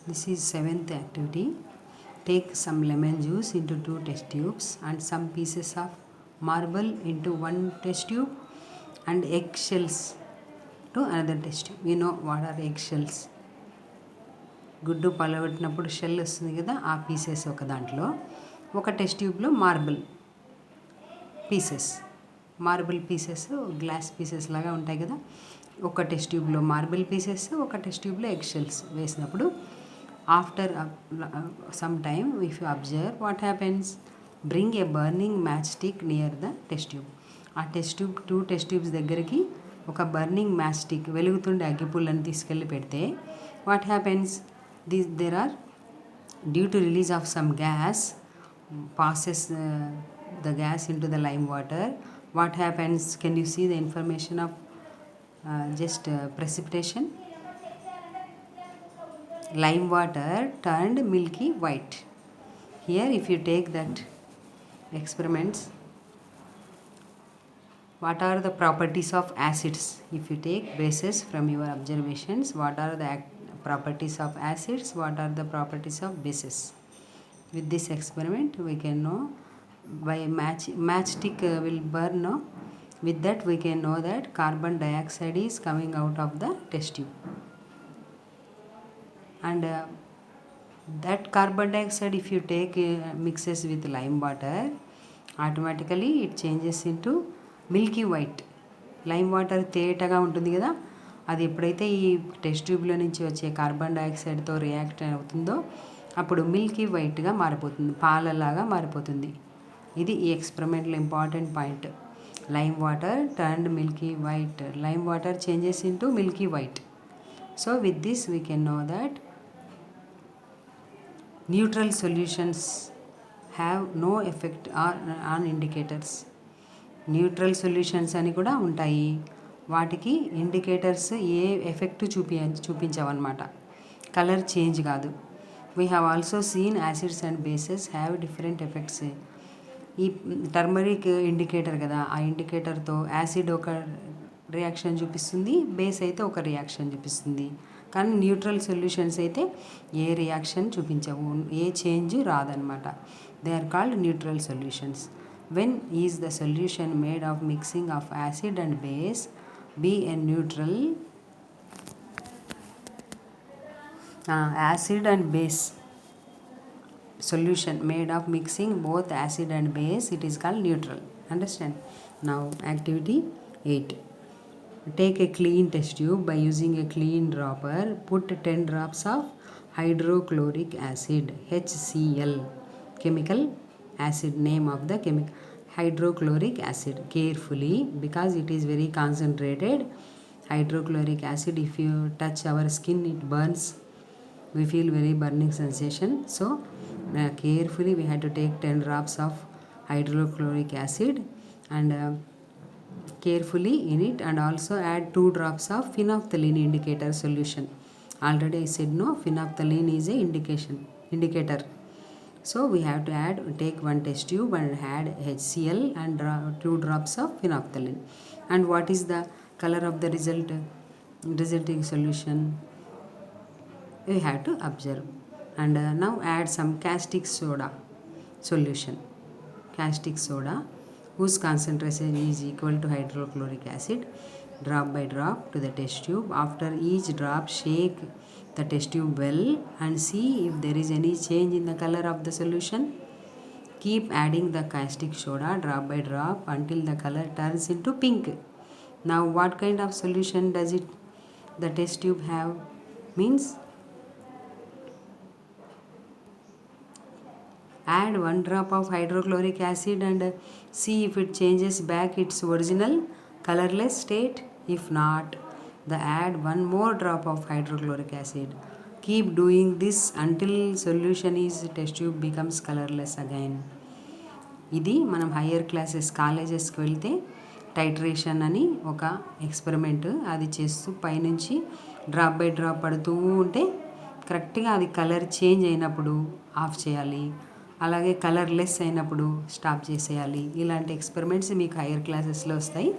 This is seventh activity. Take some lemon juice into 2 test tubes and some pieces of marble into 1 test tube and eggshells to another test tube. You know what are eggshells? గుడ్డు పలగొట్టినప్పుడు shell వస్తుంది కదా, ఆ pieces ఒక దాంట్లో, ఒక test ట్యూబ్లో marble pieces glass pieces లాగా ఉంటాయి కదా, ఒక టెస్ట్ ట్యూబ్లో మార్బుల్ పీసెస్, ఒక టెస్ట్ ట్యూబ్లో ఎగ్ షెల్స్ వేసినప్పుడు after some time if you observe what happens, bring A burning match stick near the test tube. ఆ టెస్ట్ ట్యూబ్ 2 టెస్ట్ ట్యూబ్స్ దగ్గరికి ఒక బర్నింగ్ మ్యాచ్ స్టిక్ వెలుగుతుండే అగ్గిపుల్లని తీసుకెళ్ళి పెడితే what happens, there are, due to release of some gas passes the gas into the lime water. What happens, can you see the information of precipitation? Lime water turned milky white. Here if you take that experiments, what are the properties of acids? If you take bases from your observations, what are the properties of acids, what are the properties of bases? With this experiment we can know, by matchstick will burn, no? With that we can know that carbon dioxide is coming out of the test tube, and that carbon dioxide if you take mixes with lime water, automatically it changes into milky white. Lime water తేటగా ఉంటుంది కదా, అది ఎప్పుడైతే ఈ test ట్యూబ్లో నుంచి వచ్చే carbon డైఆక్సైడ్తో react అవుతుందో అప్పుడు మిల్కీ వైట్గా మారిపోతుంది, పాలలాగా మారిపోతుంది. ఇది ఈ ఎక్స్పెరిమెంట్లో important point. Lime water turned milky white, lime water changes into milky white. So with this we can know that neutral solutions have no effect on indicators. Neutral solutions అని కూడా ఉంటాయి, వాటికి ఇండికేటర్స్ ఏ ఎఫెక్ట్ చూపించవన్నమాట, colour change కాదు. We have also seen acids and bases have different effects. ఈ turmeric indicator కదా, ఆ ఇండికేటర్తో యాసిడ్ ఒక రియాక్షన్ చూపిస్తుంది, బేస్ అయితే ఒక రియాక్షన్ చూపిస్తుంది. కానీ న్యూట్రల్ సొల్యూషన్స్ అయితే ఏ రియాక్షన్ చూపించవు, ఏ చేంజ్ రాదనమాట. They are called neutral solutions. When is the solution made of mixing of acid and base be a neutral? Acid and base solution made of mixing both acid and base, it is called neutral. Understand? Now activity 8. Take a clean test tube. By using a clean dropper, put 10 drops of hydrochloric acid, HCl, chemical acid, name of the chemical, hydrochloric acid, carefully because it is very concentrated. Hydrochloric acid, if you touch our skin it burns, we feel very burning sensation. So carefully we had to take 10 drops of hydrochloric acid and carefully in it, and also add 2 drops of phenolphthalein indicator solution. Already I said no, phenolphthalein is a indicator. So we have to take 1 test tube and add HCl and 2 drops of phenolphthalein. And what is the color of the resulting solution? We have to observe. And now add some caustic soda solution. Caustic soda whose concentration is equal to hydrochloric acid, drop by drop to the test tube. After each drop shake the test tube well and see if there is any change in the color of the solution. Keep adding the caustic soda drop by drop until the color turns into pink. Now what kind of solution does the test tube have? Means add 1 drop of hydrochloric acid and see if it changes back its original colorless state. If not, add 1 more drop of hydrochloric acid. Keep doing this until solution is test tube becomes colorless again. ఇది మనం higher classes కాలేజెస్కి వెళ్తే titration అని ఒక experiment అది చేస్తూ పైనుంచి drop by drop పడుతూ ఉంటే కరెక్ట్గా అది కలర్ చేంజ్ అయినప్పుడు ఆఫ్ చేయాలి, అలాగే కలర్లెస్ అయినప్పుడు స్టాప్ చేసేయాలి. ఇలాంటి ఎక్స్పెరిమెంట్స్ మీకు హయ్యర్ క్లాసెస్లో వస్తాయి.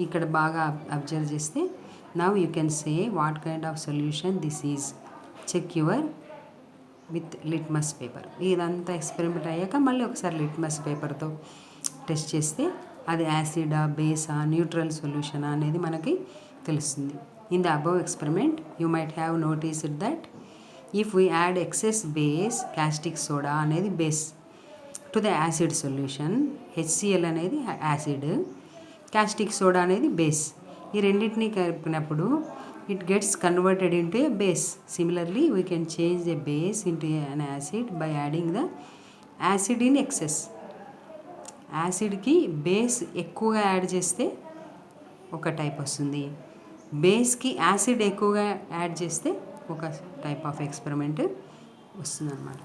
ఇక్కడ బాగా అబ్జర్వ్ చేస్తే now you can say what kind of solution this is. Check your with litmus paper. ఇదంతా ఎక్స్పెరిమెంట్ అయ్యాక మళ్ళీ ఒకసారి లిట్మస్ పేపర్తో టెస్ట్ చేస్తే అది యాసిడా, బేసా, న్యూట్రల్ సొల్యూషనా అనేది మనకి తెలుస్తుంది. In the above experiment you might have noticed that if we add excess base, caustic soda అనేది base to the acid solution, HCl అనేది యాసిడ్, కాస్టిక్ సోడా అనేది బేస్. ఈ రెండింటిని కలిపినప్పుడు it gets converted into a base. Similarly, we can change the base into an acid by adding the acid in excess. యాసిడ్కి base ఎక్కువగా add చేస్తే ఒక type వస్తుంది, బేస్కి యాసిడ్ ఎక్కువగా యాడ్ చేస్తే ఒక టైప్ ఆఫ్ ఎక్స్పెరిమెంట్ వస్తుంది అన్నమాట.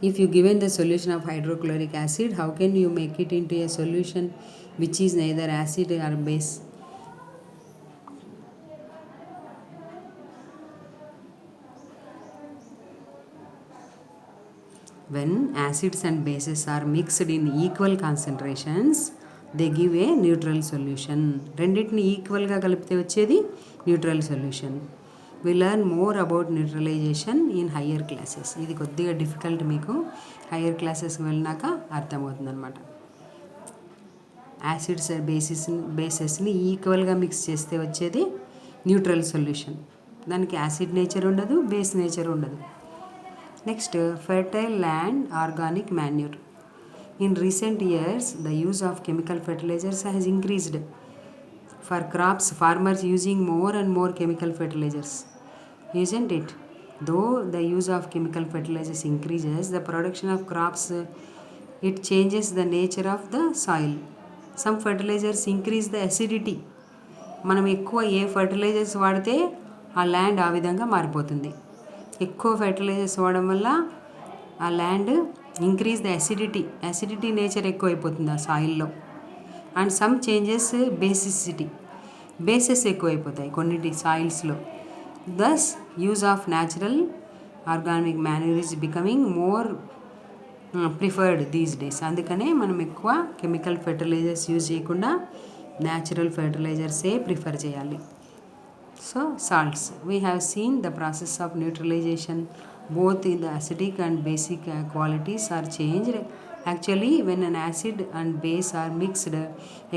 If you given the solution of hydrochloric acid, how can you make it into a solution which is neither acid or base? When acids and bases are mixed in equal concentrations, they give a neutral solution. రెండింటిని ఈక్వల్గా కలిపితే వచ్చేది neutral solution. We learn more about neutralization in higher classes. ఇది కొద్దిగా difficult, మీకు higher క్లాసెస్కి వెళ్ళినాక అర్థమవుతుంది అనమాట. యాసిడ్స్ అండ్ బేసెస్ని ఈక్వల్గా మిక్స్ చేస్తే వచ్చేది న్యూట్రల్ సొల్యూషన్. దానికి యాసిడ్ నేచర్ ఉండదు, బేస్ నేచర్ ఉండదు. Next, fertile land organic manure. In recent years, the use of chemical fertilizers has increased. For crops, farmers using more and more chemical fertilizers, isn't it? Though the use of chemical fertilizers increases the production of crops, it changes the nature of the soil. Some fertilizers increase the acidity. మనం ఎక్కువ ఏ fertilisers వాడితే ఆ land ఆ విధంగా మారిపోతుంది. ఎక్కువ fertilisers వాడడం వల్ల ఆ land increase the acidity nature ఎక్కువ అయిపోతుంది ఆ సాయిల్లో. అండ్ సమ్ చేంజెస్ బేసెస్ ఎక్కువ అయిపోతాయి కొన్నిటి సాయిల్స్లో. Thus use of natural organic manure is becoming more preferred these days. అందుకనే మనం ఎక్కువ కెమికల్ ఫెర్టిలైజర్స్ యూజ్ చేయకుండా న్యాచురల్ ఫెర్టిలైజర్సే ప్రిఫర్ చేయాలి. So salts, we have seen the process of neutralization. Both in the acidic and basic qualities are changed. Actually, when an acid and base are mixed,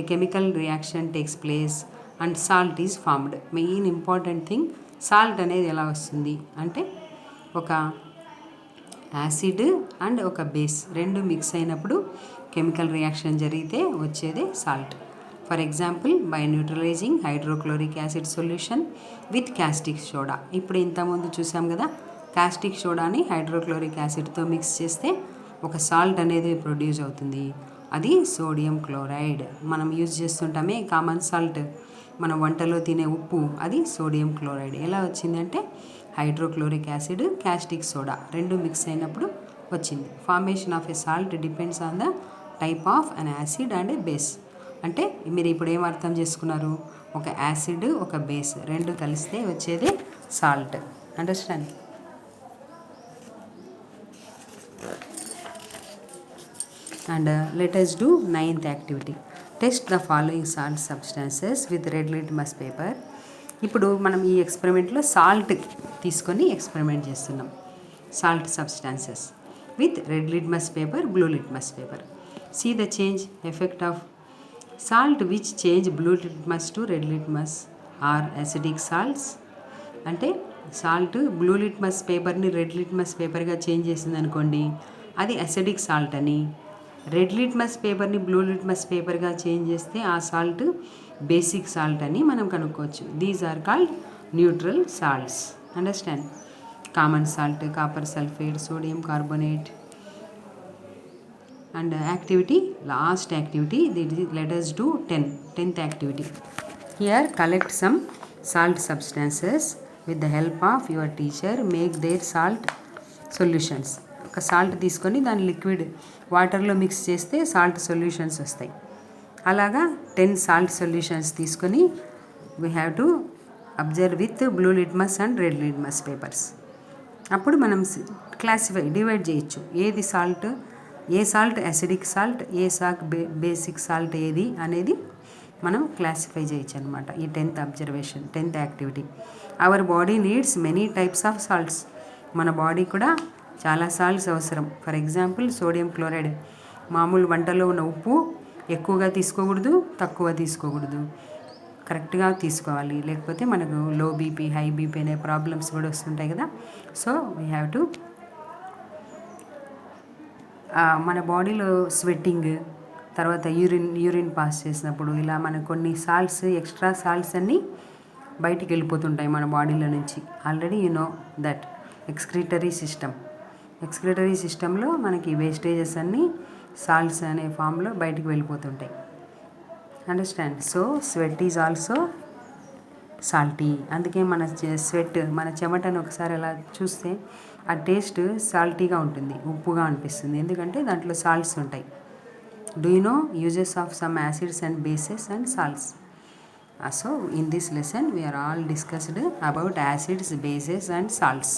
a chemical reaction takes place and salt is formed. Main important thing, salt అనేది ఎలా వస్తుంది అంటే ఒక acid and ఒక base రెండు mix అయినప్పుడు chemical reaction జరిగితే వచ్చేదే salt. For example, by neutralising hydrochloric acid solution with caustic soda. ఇప్పుడు ఇంతకుముందు చూసాం కదా, కాస్టిక్ సోడాని హైడ్రోక్లోరిక్ యాసిడ్తో మిక్స్ చేస్తే ఒక సాల్ట్ అనేది ప్రొడ్యూస్ అవుతుంది. అది సోడియం క్లోరైడ్. మనం యూజ్ చేస్తుంటామే కామన్ సాల్ట్, మన వంటలో తినే ఉప్పు, అది సోడియం క్లోరైడ్. ఎలా వచ్చిందంటే హైడ్రోక్లోరిక్ యాసిడ్, కాస్టిక్ సోడా రెండు మిక్స్ అయినప్పుడు వచ్చింది. Formation of a salt depends on the type of an acid and A base. అంటే మీరు ఇప్పుడు ఏం అర్థం చేసుకున్నారు, ఒక యాసిడ్ ఒక బేస్ రెండు కలిస్తే వచ్చేది salt. Understand? And let us do 9th activity. Test the following salt substances with red litmus paper. ఇప్పుడు మనం ఈ ఎక్స్పెరిమెంట్లో సాల్ట్ తీసుకొని ఎక్స్పెరిమెంట్ చేస్తున్నాం. Salt substances with red litmus paper, blue litmus paper. See the change effect of salt which change blue litmus to red litmus are acidic salts. అంటే salt blue litmus పేపర్ని red litmus పేపర్గా change చేసింది అనుకోండి, అది acidic salt అని. Red litmus పేపర్ని blue litmus పేపర్గా change చేస్తే ఆ సాల్ట్ బేసిక్ సాల్ట్ అని మనం కనుక్కోవచ్చు. These are called neutral salts. Understand? Common salt, copper sulphate, sodium carbonate. And activity, last activity, let us do 10th activity. Here collect some salt substances with the help of your teacher. Make their salt solutions. ఒక salt తీసుకొని దాని liquid వాటర్లో mix చేస్తే salt solutions వస్తాయి. అలాగా 10 salt solutions తీసుకొని we have to observe with blue litmus and red litmus papers. అప్పుడు మనం డివైడ్ చేయొచ్చు, ఏది సాల్ట్, ఏ సాల్ట్ యాసిడిక్ సాల్ట్, ఏ సాల్ట్ బేసిక్ సాల్ట్ ఏది అనేది మనం క్లాసిఫై చేయొచ్చు అనమాట. ఈ 10th activity. Our body needs many types of salts. మన బాడీ కూడా చాలా సాల్ట్స్ అవసరం. ఫర్ ఎగ్జాంపుల్ సోడియం క్లోరైడ్, మామూలు వంటలో ఉన్న ఉప్పు ఎక్కువగా తీసుకోకూడదు, తక్కువ తీసుకోకూడదు, కరెక్ట్గా తీసుకోవాలి. లేకపోతే మనకు లో బీపీ, హై బీపీ అనే ప్రాబ్లమ్స్ కూడా వస్తుంటాయి కదా. సో వీ హ్యావ్ టు మన బాడీలో స్వెట్టింగ్, తర్వాత యూరిన్ పాస్ చేసినప్పుడు ఇలా మనకు కొన్ని సాల్ట్స్, ఎక్స్ట్రా సాల్ట్స్ అన్నీ బయటికి వెళ్ళిపోతుంటాయి మన బాడీలో నుంచి. Already you know that excretory సిస్టంలో మనకి వేస్టేజెస్ అన్నీ సాల్ట్స్ అనే ఫామ్లో బయటికి వెళ్ళిపోతుంటాయి. Understand? So sweat is also salty. అందుకే మన స్వెట్, మన చెమటను ఒకసారి అలా చూస్తే ఆ టేస్ట్ సాల్టీగా ఉంటుంది, ఉప్పుగా అనిపిస్తుంది. ఎందుకంటే దాంట్లో సాల్ట్స్ ఉంటాయి. Do you know uses of some acids and bases and salts? So in this lesson we are all discussed about acids, bases and salts.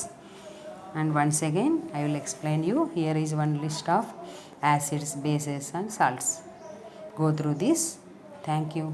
And once again I will explain you. Here is one list of acids, bases and salts. Go through this. Thank you.